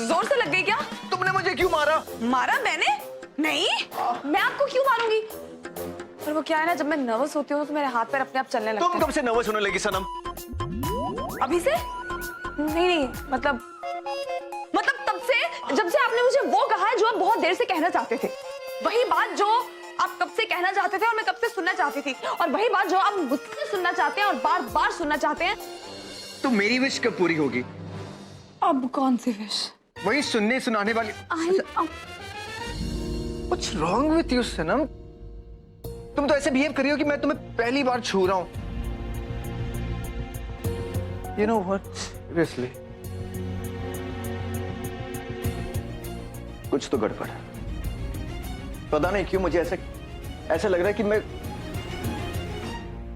जोर से लग गई क्या? तुमने मुझे क्यों मारा? मारा मैंने? नहीं, मैं आपको क्यों मारूंगी? पर वो क्या है ना, जब मैं नर्वस होती हूँ तो मेरे हाथ पैर अपने आप चलने लगते हैं। तुम कब से नर्वस होने लगी सनम? अभी से? नहीं, मतलब तब से जब से आपने मुझे वो कहा है जो आप बहुत देर से कहना चाहते थे। वही बात जो आप कब से कहना चाहते थे और मैं कब से सुनना चाहती थी, और वही बात जो आप मुझसे सुनना चाहते हैं और बार बार सुनना चाहते हैं। तो मेरी विश कब पूरी होगी? अब कौन सी विश? वही सुनने सुनाने वाली। What's wrong with you, सनम? तुम तो ऐसे बिहेव कर रही हो कि मैं तुम्हें पहली बार छू रहा हूं। You know what? Seriously. कुछ तो गड़बड़ है। पता नहीं क्यों मुझे ऐसा लग रहा है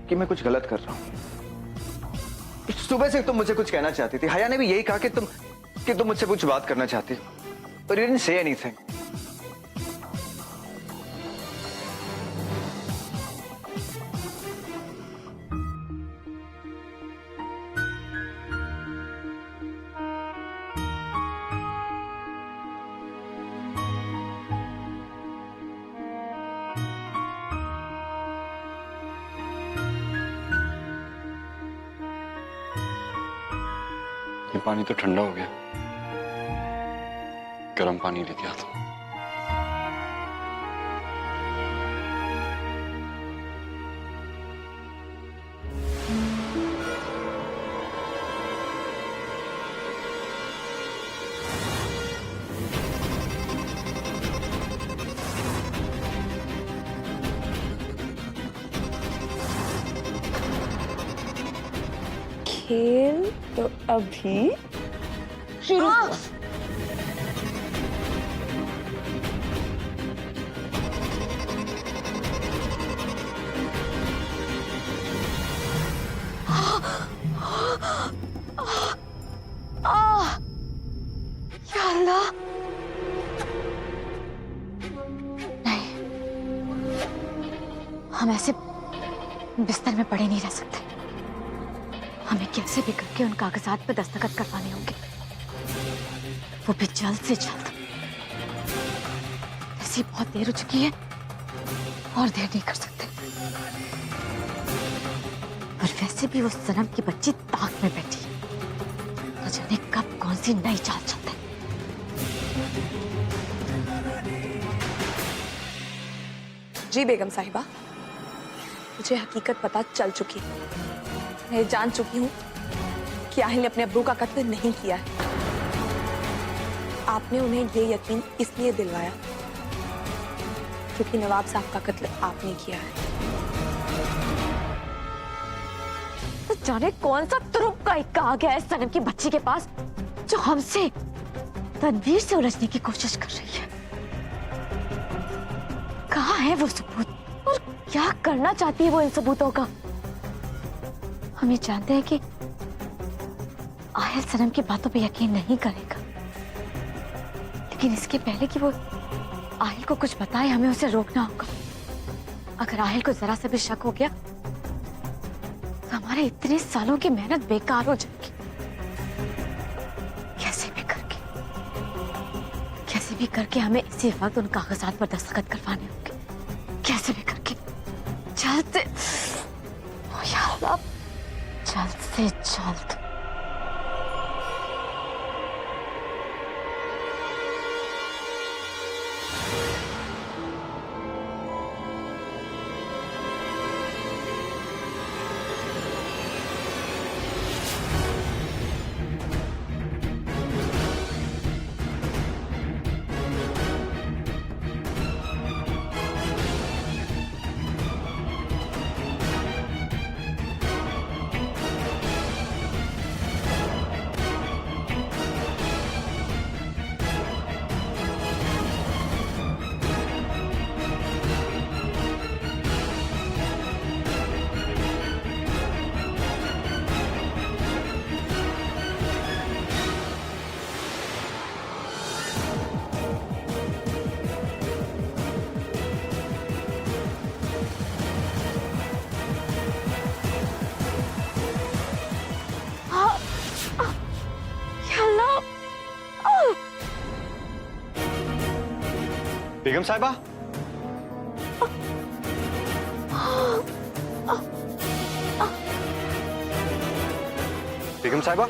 कि मैं कुछ गलत कर रहा हूं। सुबह से तुम मुझे कुछ कहना चाहती थी। हया ने भी यही कहा कि तुम मुझसे कुछ बात करना चाहती हो, but you didn't say anything. ये पानी तो ठंडा हो गया, गर्म पानी लेके आता हूं। खेल तो अभी शुरू। या अल्लाह, नहीं, हम ऐसे बिस्तर में पड़े नहीं रह सकते। हमें कैसे भी करके उन कागजात पे दस्तखत करवाने होंगे, वो भी जल्द से जल्द। ऐसी बहुत देर हो चुकी है और देर नहीं कर सकते। और वैसे भी वो सनम की बच्ची ताक में बैठी है, तो जाने कब कौन सी नई चाल चलते हैं। जी बेगम साहिबा, मुझे हकीकत पता चल चुकी है। मैं जान चुकी हूँ कि आहिल ने अपने अब्बू का कत्ल नहीं किया है। आपने उन्हें ये यकीन इसलिए दिलवाया क्योंकि नवाब साहब का कत्ल आपने किया है। तो जाने कौन सा तुरुप का इक्का आ गया है सनम की बच्ची के पास, जो हमसे तनवीर से उलझने की कोशिश कर रही है। कहाँ है वो सबूत और क्या करना चाहती है वो इन सबूतों का? हम ये जानते हैं कि आहिल सनम की बातों पे यकीन नहीं करेगा, लेकिन इसके पहले कि वो आहिल को कुछ बताए, हमें उसे रोकना होगा। अगर आहिल को जरा सा भी शक हो गया तो हमारे इतने सालों की मेहनत बेकार हो जाएगी। कैसे भी करके हमें इसी वक्त उन कागजात पर दस्तखत करवाने होंगे। कैसे भी करके जल्द से, ओ या अल्लाह, जल्द से जल्द। बेगम साहिबा, बेगम साहिबा,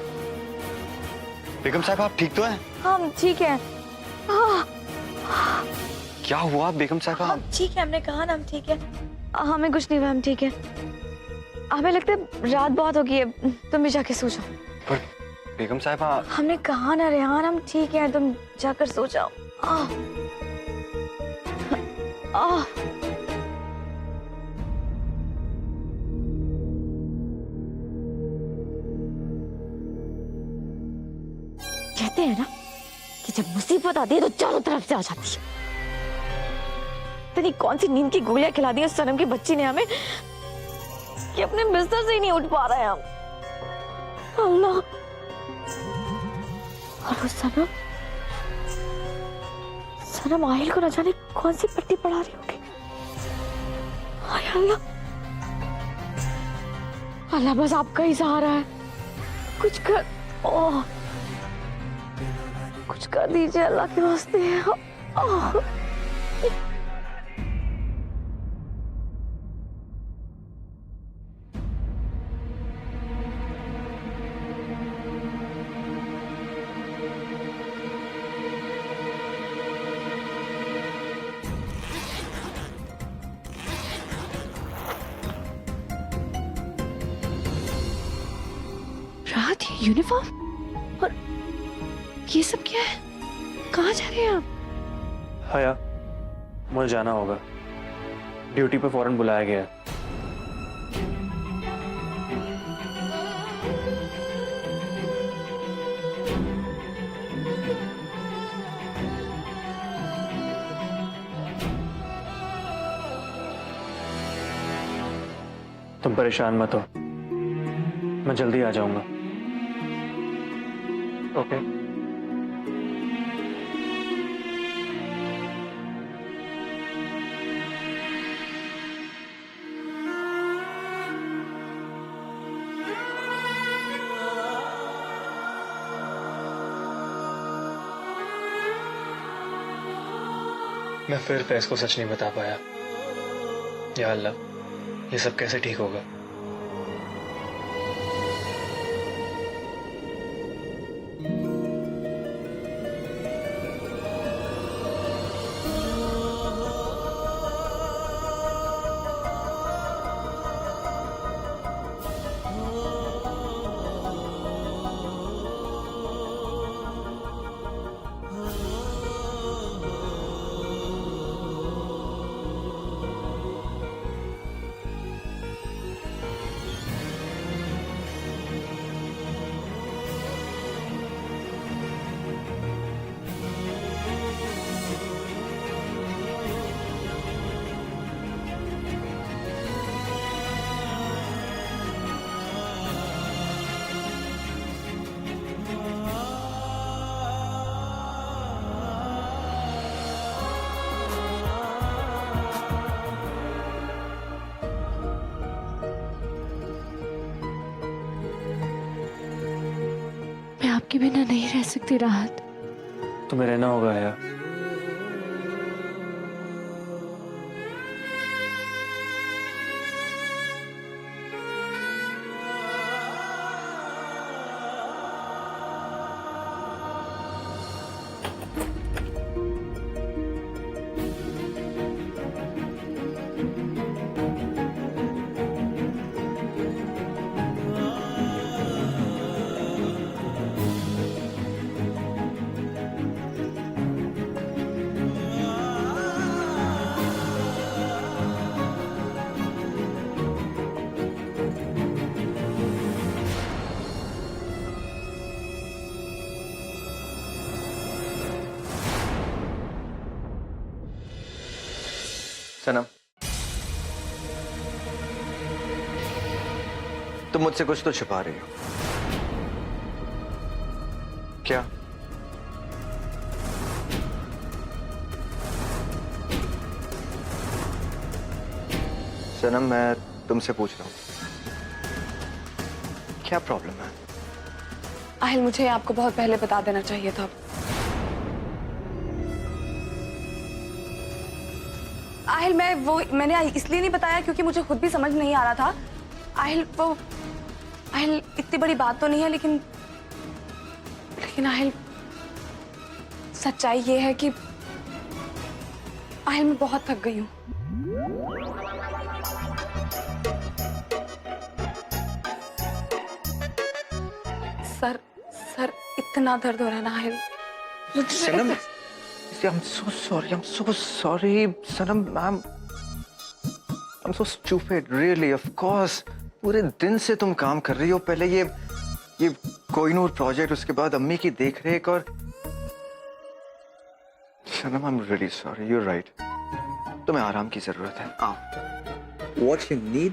बेगम साहिबा आप ठीक तो हैं? हम ठीक है। क्या हुआ बेगम साहिबा? हम ठीक है, हमने कहा ना हम ठीक है। हमें कुछ नहीं हुआ, हम ठीक है। हमें लगता है रात बहुत हो गई है, तुम भी जाके सो जाओ। पर बेगम साहिबा, हमने कहा ना रेहान हम ठीक है, तुम जाकर सो जाओ। कहते हैं ना कि जब मुसीबत आती है तो चारों तरफ से आ जाती है। तेरी कौन सी नींद की गोलियां खिला दी है सनम की बच्ची ने हमें कि अपने बिस्तर से ही नहीं उठ पा रहे हैं हम। अल्लाह, और वो सनम सनम आहिल को न जाने कौन सी पट्टी पढ़ा रही होगी। हाय अल्लाह, अल्लाह बस आपका ही सहारा है। कुछ कर, ओह कुछ कर दीजिए अल्लाह के वास्ते। रात, ये यूनिफॉर्म और ये सब क्या है? कहाँ जा रहे हैं आप? हया, मुझे जाना होगा। ड्यूटी पे फौरन बुलाया गया है। तुम परेशान मत हो, मैं जल्दी आ जाऊंगा। ओके। मैं फिर फैज को सच नहीं बता पाया। या अल्लाह, ये सब कैसे ठीक होगा? आपके बिना नहीं रह सकती राहत। तुम्हें रहना होगा या सनम, तुम मुझसे कुछ तो छिपा रही हो। क्या? सनम, मैं तुमसे पूछ रहा हूं, क्या प्रॉब्लम है? आहिल, मुझे आपको बहुत पहले बता देना चाहिए था। आहिल मैंने इसलिए नहीं बताया क्योंकि मुझे खुद भी समझ नहीं आ रहा था। आहिल इतनी बड़ी बात तो नहीं है, लेकिन आहिल सच्चाई ये है कि आहिल मैं बहुत थक गई हूँ। सर इतना दर्द हो रहा है ना आहिल। सनम, I'm so sorry, Sanam, I'm so stupid, really, of course. पूरे दिन से तुम काम कर रही हो, पहले ये कोहिनूर प्रोजेक्ट, उसके बाद अम्मी की देखरेख, और सनम, I'm really sorry, you're right. तुम्हें आराम की जरूरत है। What you need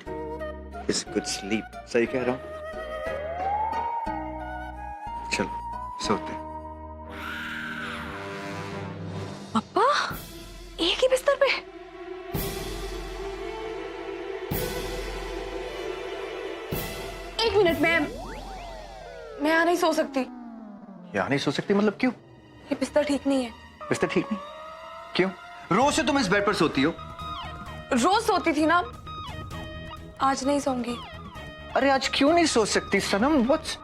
is good sleep. सही कह रहा हूँ? चलो सोते हैं। पापा एक ही बिस्तर पे? एक मिनट, मैं यहाँ नहीं सो सकती। यहाँ नहीं सो सकती मतलब क्यों? ये बिस्तर ठीक नहीं है। बिस्तर ठीक नहीं? क्यों? रोज से तुम इस बेड पर सोती हो। रोज सोती थी ना, आज नहीं सोऊंगी। अरे आज क्यों नहीं सो सकती सनम? What's...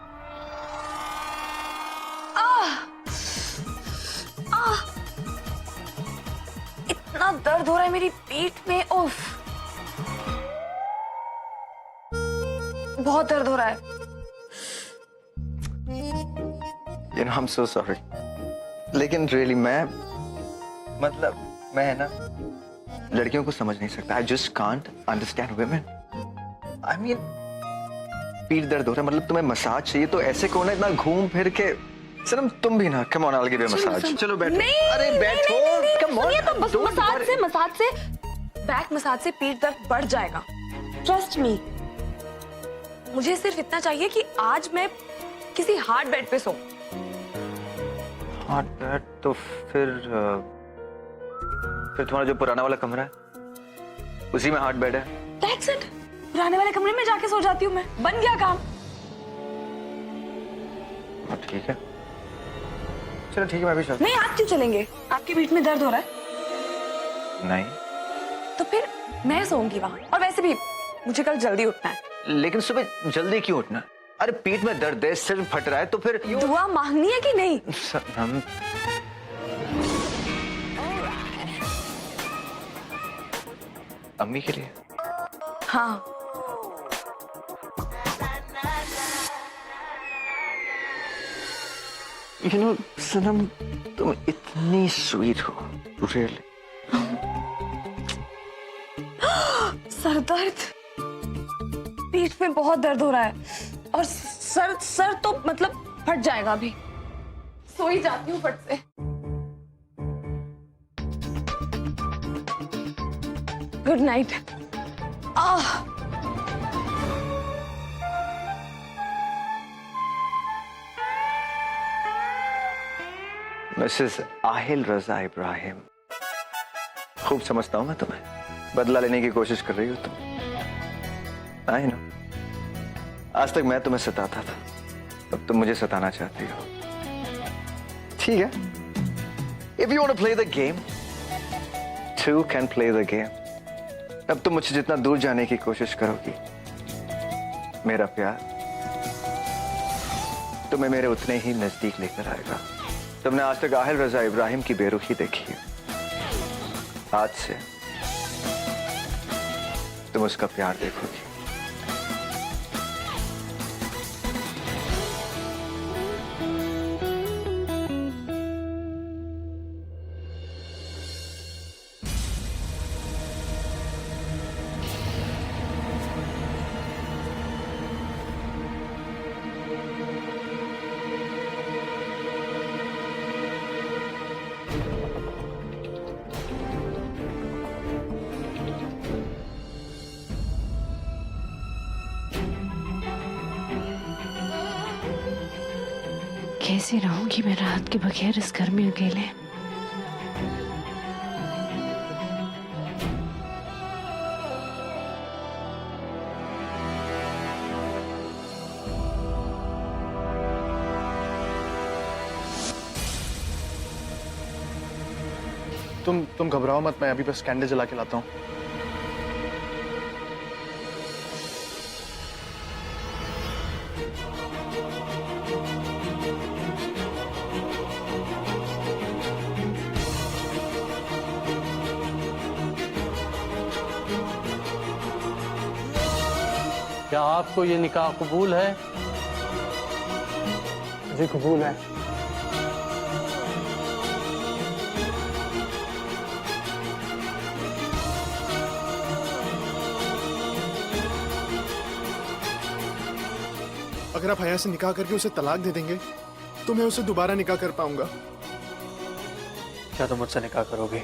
इतना दर्द हो रहा है मेरी पीठ में, उफ, बहुत दर्द हो रहा है। I'm so sorry. लेकिन really मैं है ना, लड़कियों को समझ नहीं सकता। I just can't understand women. I mean, पीठ दर्द हो रहा है मतलब तुम्हें मसाज चाहिए, तो ऐसे कौन है इतना घूम फिर के? सनम तुम भी ना, come on, I'll give you a massage. चलो बैठो। अरे बैठो, come on. तो बस बैक मसाज से पीठ दर्द बढ़ जाएगा। Trust me. मुझे सिर्फ इतना चाहिए कि आज मैं किसी हार्ड बेड पे सो। Hard bed? तो फिर तुम्हारा जो पुराना वाला कमरा है, उसी में हार्ड बेड है। That's it. पुराने वाले कमरे में जाके सो जाती हूँ मैं। बन गया काम। ठीक है, चलो ठीक है, मैं भी चलता नहीं, आप क्यों चलेंगे? आपके पीठ में दर्द हो रहा है? हूँ। नहीं, तो फिर मैं सोऊंगी वहां, और वैसे भी मुझे कल जल्दी उठना है। लेकिन सुबह जल्दी क्यों उठना? अरे पीठ में दर्द है, सिर फट रहा है, तो फिर दुआ मांगनी है कि नहीं? हम अम्मी के लिए। हाँ, सनम तुम इतनी स्वीट हो, रियली। सर दर्द, पीठ में बहुत दर्द हो रहा है, और सर तो मतलब फट जाएगा अभी। सो ही जाती हूँ फट से। Good night. मिसेस आहिल रजा इब्राहिम, खूब समझता हूं मैं तुम्हें। बदला लेने की कोशिश कर रही हो तुम। आई नो, आज तक मैं तुम्हें सताता था, अब तुम मुझे सताना चाहती हो। ठीक है, if you want to play the game, to can play the game. अब तुम मुझसे जितना दूर जाने की कोशिश करोगी, मेरा प्यार तुम्हें मेरे उतने ही नजदीक लेकर आएगा। तुमने आज तक आहिल रजा इब्राहिम की बेरुखी देखी है, आज से तुम उसका प्यार देखोगी। कैसे रहूंगी मैं रात के बगैर इस घर में अकेले? तुम घबराओ मत, मैं अभी बस कैंडल जला के लाता हूँ। क्या आपको ये निकाह कबूल है? जी कबूल है। अगर आप हया से निकाह करके उसे तलाक दे देंगे तो मैं उसे दोबारा निकाह कर पाऊंगा। क्या तुम मुझसे निकाह करोगे?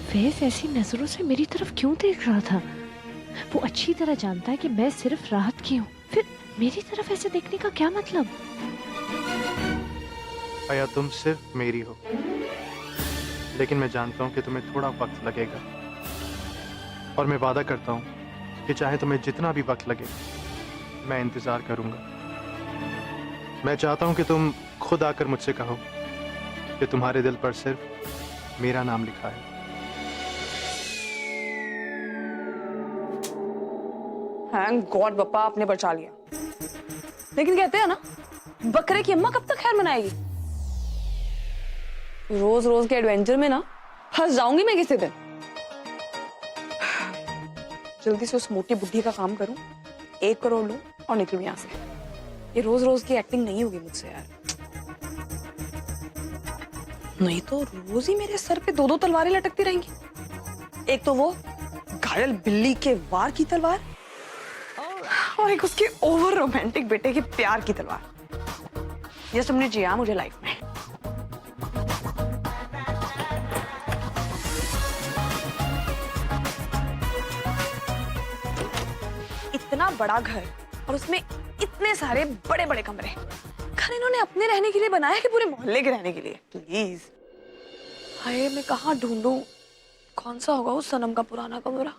फैज ऐसी नजरों से मेरी तरफ क्यों देख रहा था? वो अच्छी तरह जानता है कि मैं सिर्फ राहत की हूँ, फिर मेरी तरफ ऐसे देखने का क्या मतलब? हया तुम सिर्फ मेरी हो, लेकिन मैं जानता हूँ कि तुम्हें थोड़ा वक्त लगेगा, और मैं वादा करता हूँ कि चाहे तुम्हें जितना भी वक्त लगे मैं इंतजार करूंगा। मैं चाहता हूँ कि तुम खुद आकर मुझसे कहो कि तुम्हारे दिल पर सिर्फ मेरा नाम लिखा है। थैंक गॉड पप्पा आपने बचा लिया। लेकिन कहते हैं ना, बकरे की अम्मा कब तक खैर मनाएगी। रोज रोज के एडवेंचर में ना फंस जाऊंगी मैं किसी दिन। जल्दी से उस मोटी बुद्धि का काम करूं, 1 करोड़ लूं और निकलूं यहां से। ये रोज रोज की एक्टिंग नहीं होगी मुझसे यार। नहीं तो रोज ही मेरे सर पे 2-2 तलवारें लटकती रहेंगी। एक तो वो घायल बिल्ली के वार की तलवार, और एक उसके ओवर रोमांटिक बेटे के प्यार की तलवार। ये सबने जिया मुझे लाइफ में। इतना बड़ा घर और उसमें इतने सारे बड़े बड़े कमरे। घर इन्होंने अपने रहने के लिए बनाया कि पूरे मोहल्ले के रहने के लिए? प्लीज। हाय मैं कहाँ ढूंढूं, कौन सा होगा उस सनम का पुराना कमरा?